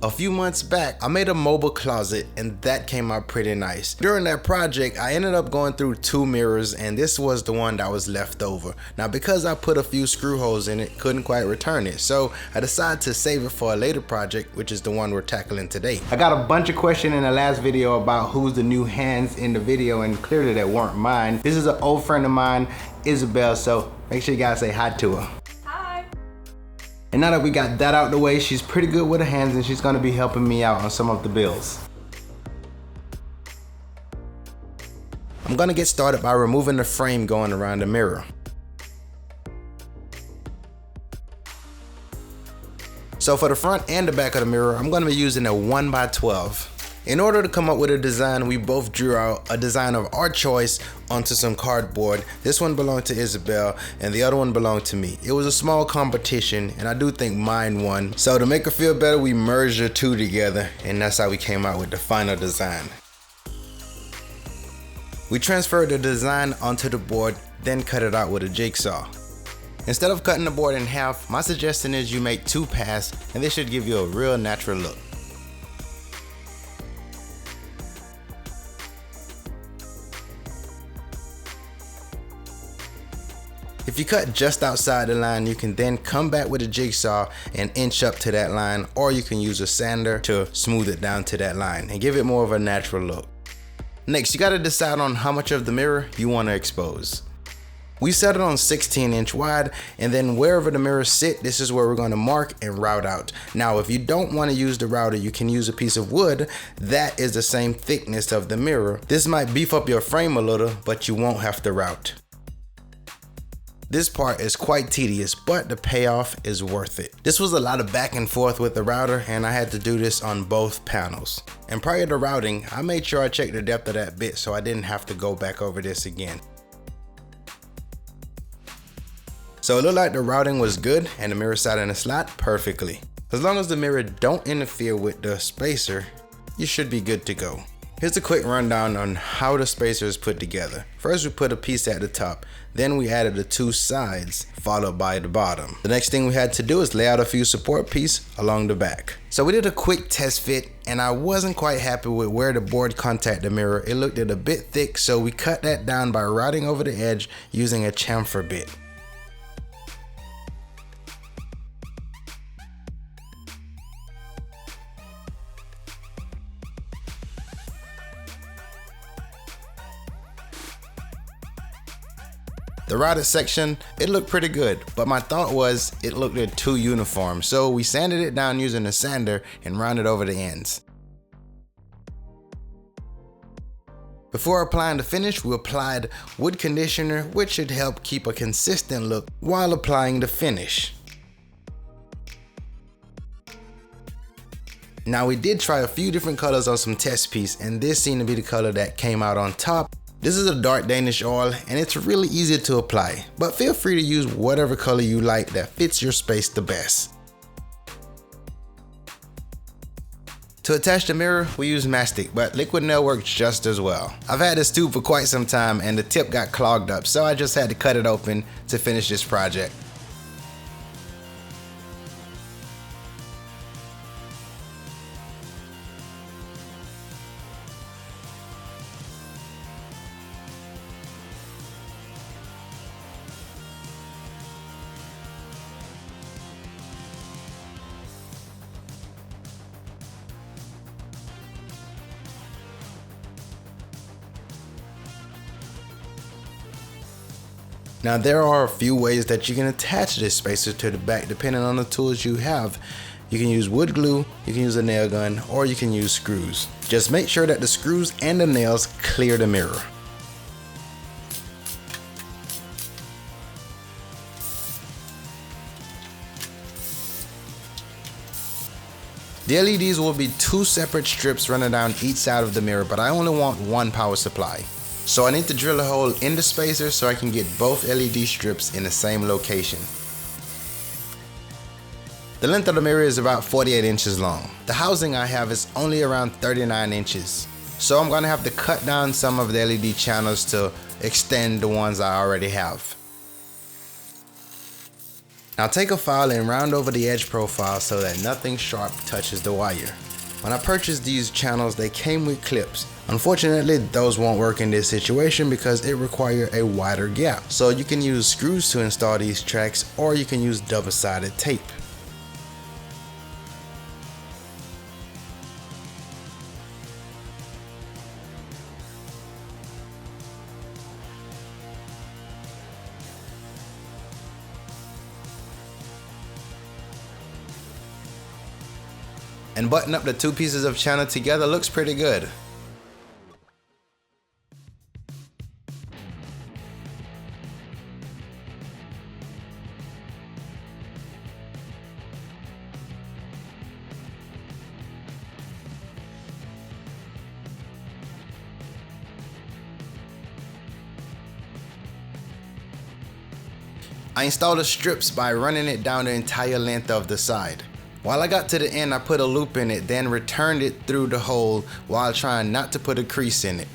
A few months back, I made a mobile closet and that came out pretty nice. During that project, I ended up going through 2 mirrors and this was the one that was left over. Now because I put a few screw holes in it, couldn't quite return it. So I decided to save it for a later project, which is the one we're tackling today. I got a bunch of questions in the last video about who's the new hands in the video, and clearly they weren't mine. This is an old friend of mine, Isabel, so make sure you guys say hi to her. And now that we got that out the way, she's pretty good with her hands and she's gonna be helping me out on some of the builds. I'm gonna get started by removing the frame going around the mirror. So for the front and the back of the mirror, I'm gonna be using a 1x12. In order to come up with a design, we both drew out a design of our choice onto some cardboard. This one belonged to Isabel and the other one belonged to me. It was a small competition and I do think mine won. So to make her feel better, we merged the two together and that's how we came out with the final design. We transferred the design onto the board, then cut it out with a jigsaw. Instead of cutting the board in half, my suggestion is you make 2 passes and this should give you a real natural look. If you cut just outside the line, you can then come back with a jigsaw and inch up to that line, or you can use a sander to smooth it down to that line and give it more of a natural look. Next, you gotta decide on how much of the mirror you wanna expose. We set it on 16-inch wide, and then wherever the mirrors sit, this is where we're gonna mark and route out. Now, if you don't wanna use the router, you can use a piece of wood that is the same thickness of the mirror. This might beef up your frame a little, but you won't have to route. This part is quite tedious, but the payoff is worth it. This was a lot of back and forth with the router and I had to do this on both panels. And prior to routing, I made sure I checked the depth of that bit so I didn't have to go back over this again. So it looked like the routing was good and the mirror sat in the slot perfectly. As long as the mirror don't interfere with the spacer, you should be good to go. Here's a quick rundown on how the spacer is put together. First we put a piece at the top, then we added the 2 sides, followed by the bottom. The next thing we had to do is lay out a few support pieces along the back. So we did a quick test fit and I wasn't quite happy with where the board contacted the mirror. It looked a bit thick, so we cut that down by routing over the edge using a chamfer bit. The routed section, it looked pretty good, but my thought was it looked too uniform, so we sanded it down using a sander and rounded over the ends. Before applying the finish, we applied wood conditioner, which should help keep a consistent look while applying the finish. Now we did try a few different colors on some test piece, and this seemed to be the color that came out on top. This is a dark Danish oil and it's really easy to apply, but feel free to use whatever color you like that fits your space the best. To attach the mirror, we use Mastic, but liquid nail works just as well. I've had this tube for quite some time and the tip got clogged up, so I just had to cut it open to finish this project. Now there are a few ways that you can attach this spacer to the back depending on the tools you have. You can use wood glue, you can use a nail gun, or you can use screws. Just make sure that the screws and the nails clear the mirror. The LEDs will be 2 separate strips running down each side of the mirror, but I only want 1 power supply. So I need to drill a hole in the spacer so I can get both LED strips in the same location. The length of the mirror is about 48 inches long. The housing I have is only around 39 inches. So I'm going to have to cut down some of the LED channels to extend the ones I already have. Now take a file and round over the edge profile so that nothing sharp touches the wire. When I purchased these channels, they came with clips. Unfortunately, those won't work in this situation because it requires a wider gap. So you can use screws to install these tracks, or you can use double-sided tape. And button up the two pieces of channel together looks pretty good. I installed the strips by running it down the entire length of the side. While I got to the end, I put a loop in it, then returned it through the hole while trying not to put a crease in it.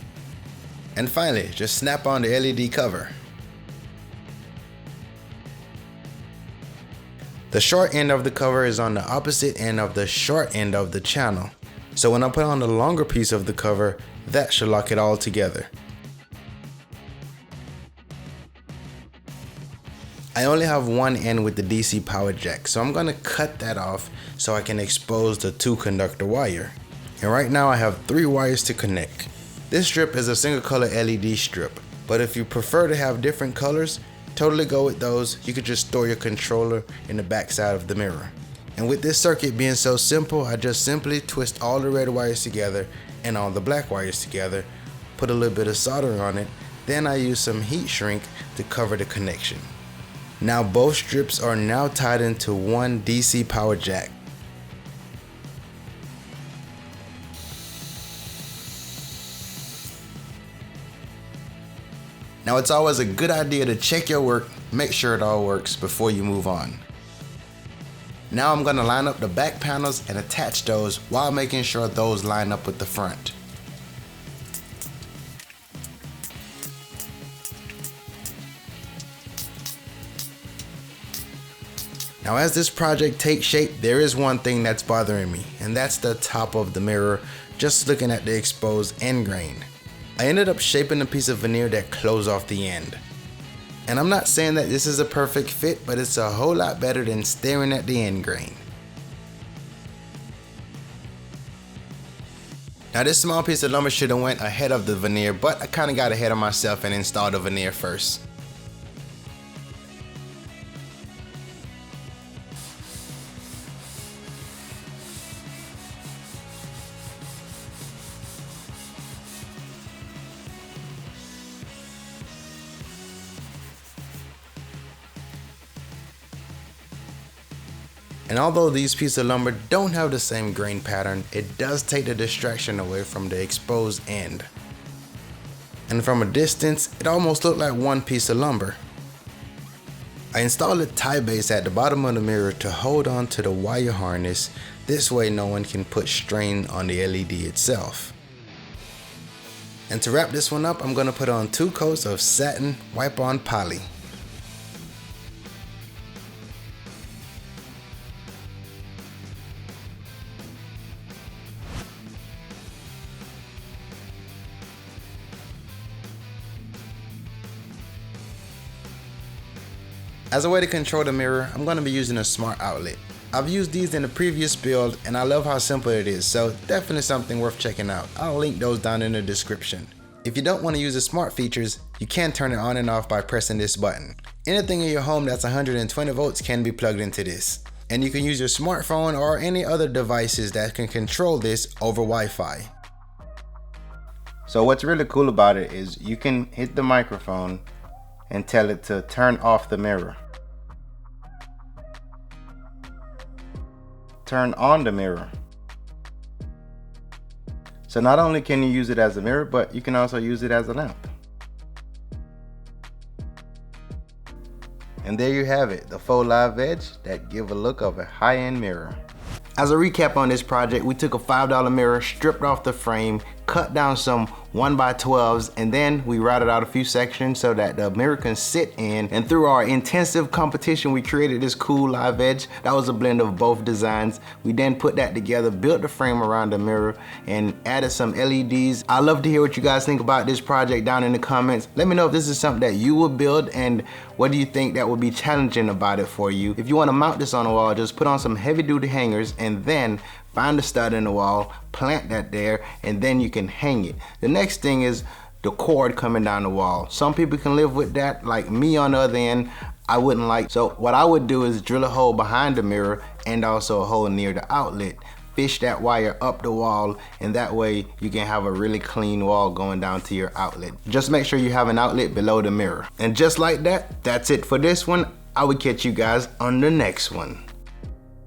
And finally, just snap on the LED cover. The short end of the cover is on the opposite end of the short end of the channel. So when I put on the longer piece of the cover, that should lock it all together. I only have one end with the DC power jack, so I'm going to cut that off so I can expose the 2-conductor wire. And right now I have 3 wires to connect. This strip is a single color LED strip, but if you prefer to have different colors, totally go with those. You could just store your controller in the back side of the mirror. And with this circuit being so simple, I just simply twist all the red wires together and all the black wires together, put a little bit of solder on it, then I use some heat shrink to cover the connection. Now both strips are now tied into one DC power jack. Now it's always a good idea to check your work, make sure it all works before you move on. Now I'm going to line up the back panels and attach those while making sure those line up with the front. Now as this project takes shape, there is one thing that's bothering me, and that's the top of the mirror, just looking at the exposed end grain. I ended up shaping a piece of veneer that closed off the end. And I'm not saying that this is a perfect fit, but it's a whole lot better than staring at the end grain. Now this small piece of lumber should have went ahead of the veneer, but I kind of got ahead of myself and installed the veneer first. And although these pieces of lumber don't have the same grain pattern, it does take the distraction away from the exposed end. And from a distance, it almost looked like one piece of lumber. I installed a tie base at the bottom of the mirror to hold on to the wire harness. This way no one can put strain on the LED itself. And to wrap this one up, I'm going to put on 2 coats of satin wipe-on poly. As a way to control the mirror, I'm going to be using a smart outlet. I've used these in the previous build and I love how simple it is, so definitely something worth checking out. I'll link those down in the description. If you don't want to use the smart features, you can turn it on and off by pressing this button. Anything in your home that's 120 volts can be plugged into this. And you can use your smartphone or any other devices that can control this over Wi-Fi. So what's really cool about it is you can hit the microphone and tell it to turn off the mirror. Turn on the mirror. So not only can you use it as a mirror, but you can also use it as a lamp. And there you have it, the faux live edge that give a look of a high-end mirror. As a recap on this project, we took a $5 mirror, stripped off the frame, cut down some 1x12s, and then we routed out a few sections so that the mirror can sit in. And through our intensive competition, we created this cool live edge that was a blend of both designs. We then put that together, built the frame around the mirror, and added some LEDs. I'd love to hear what you guys think about this project down in the comments. Let me know if this is something that you would build, and what do you think that would be challenging about it for you. If you want to mount this on the wall, just put on some heavy duty hangers and then find a stud in the wall, plant that there, and then you can hang it. The next thing is the cord coming down the wall. Some people can live with that, like me on the other end, I wouldn't like. So what I would do is drill a hole behind the mirror and also a hole near the outlet. Fish that wire up the wall, and that way you can have a really clean wall going down to your outlet. Just make sure you have an outlet below the mirror. And just like that, that's it for this one. I will catch you guys on the next one.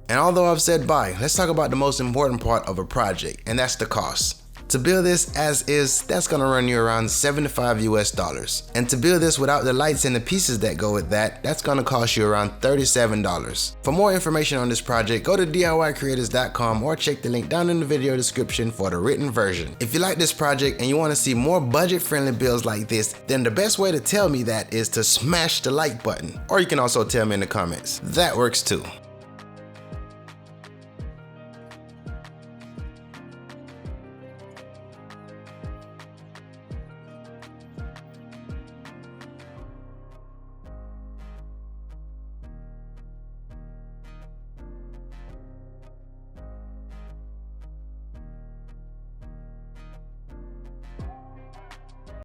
And although I've said bye, let's talk about the most important part of a project, and that's the cost. To build this as is, that's gonna run you around 75 US. And to build this without the lights and the pieces that go with that, that's gonna cost you around $37. For more information on this project, go to DIYcreators.com or check the link down in the video description for the written version. If you like this project and you wanna see more budget-friendly builds like this, then the best way to tell me that is to smash the like button. Or you can also tell me in the comments. That works too.